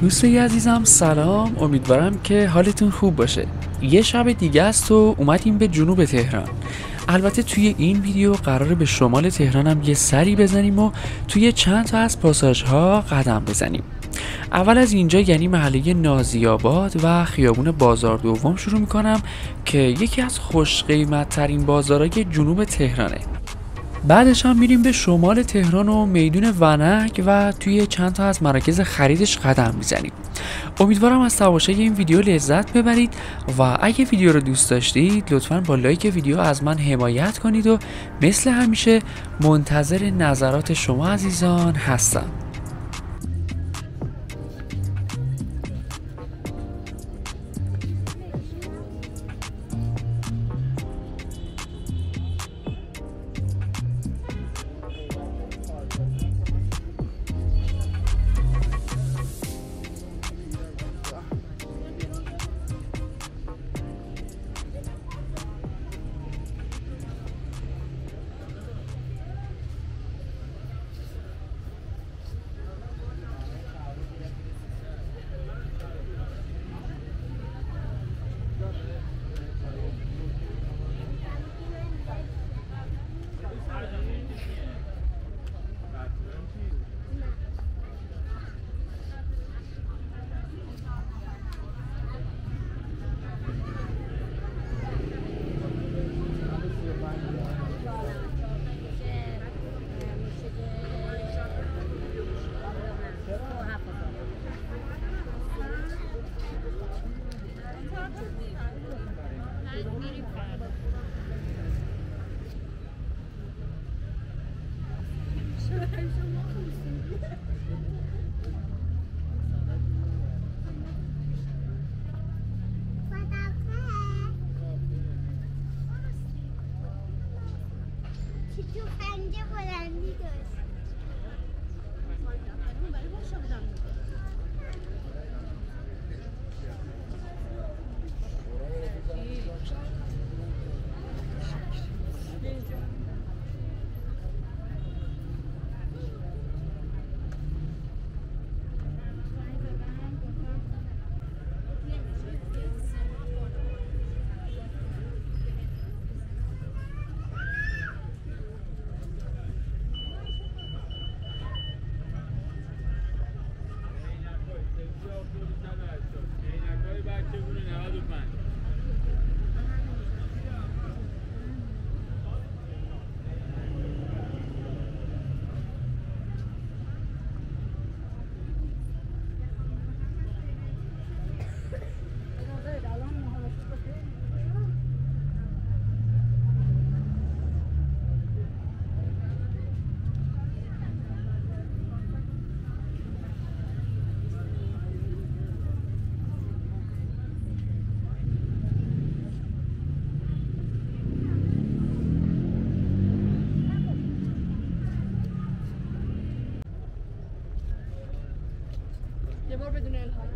دوستای عزیزم سلام، امیدوارم که حالتون خوب باشه. یه شب دیگه است و اومدیم به جنوب تهران. البته توی این ویدیو قراره به شمال تهران هم یه سری بزنیم و توی چند تا از پاساژها قدم بزنیم. اول از اینجا یعنی محله نازی‌آباد و خیابون بازار دوم شروع میکنم که یکی از خوش قیمت ترین بازارهای جنوب تهرانه. بعدش هم میریم به شمال تهران و میدون ونک و توی چند تا از مراکز خریدش قدم میزنیم. امیدوارم از تماشای این ویدیو لذت ببرید و اگه ویدیو رو دوست داشتید لطفاً با لایک ویدیو از من حمایت کنید و مثل همیشه منتظر نظرات شما عزیزان هستم. یه بار بدون الهام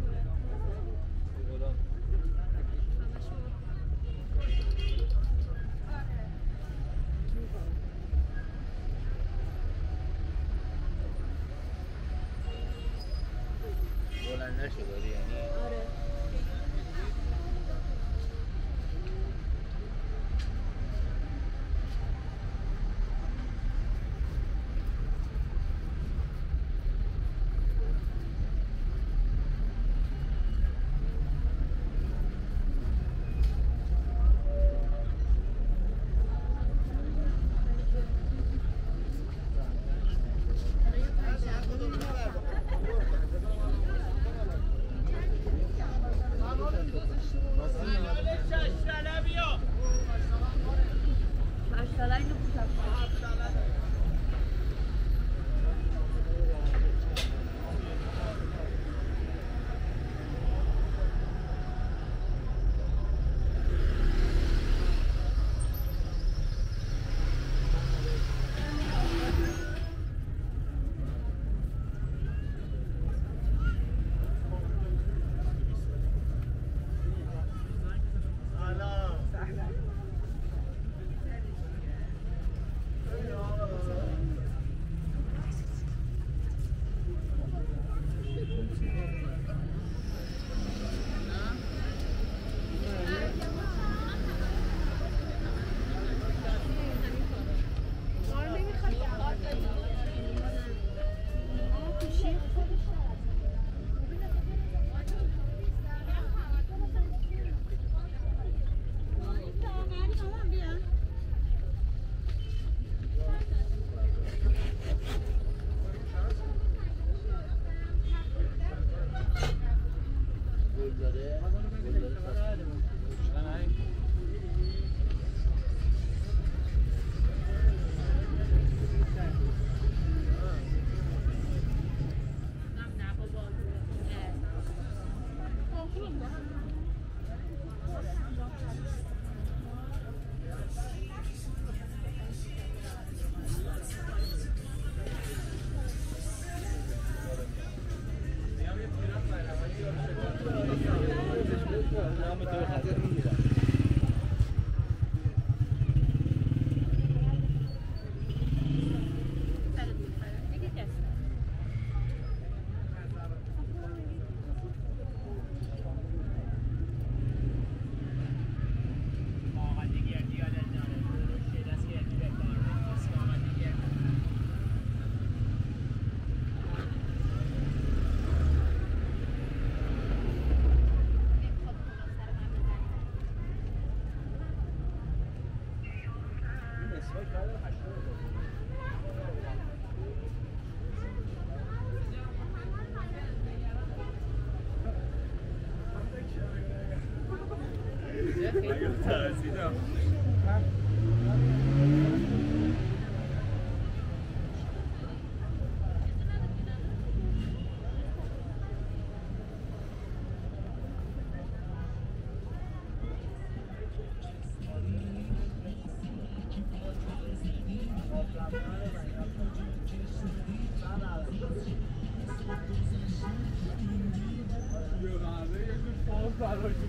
بلند نشده یعنی آره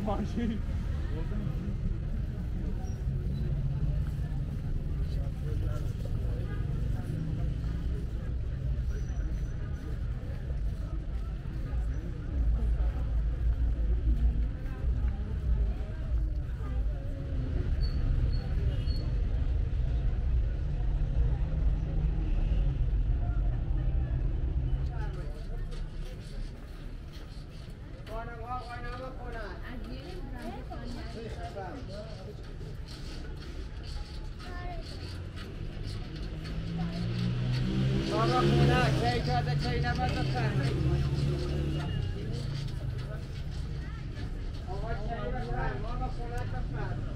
ماشین بابا خونه کی تازه کی نماز بخونه آقا کی بخونه بابا خونه بخونه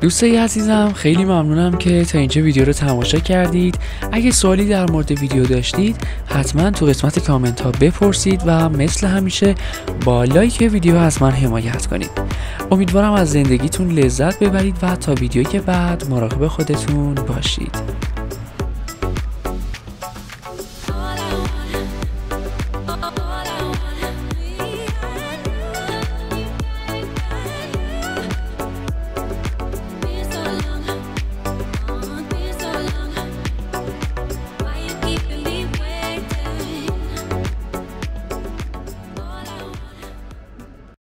دوستای عزیزم خیلی ممنونم که تا اینجا ویدیو رو تماشا کردید. اگه سوالی در مورد ویدیو داشتید حتما تو قسمت کامنت ها بپرسید و مثل همیشه با لایک ویدیو از من حمایت کنید. امیدوارم از زندگیتون لذت ببرید و تا ویدیوی بعد مراقب خودتون باشید.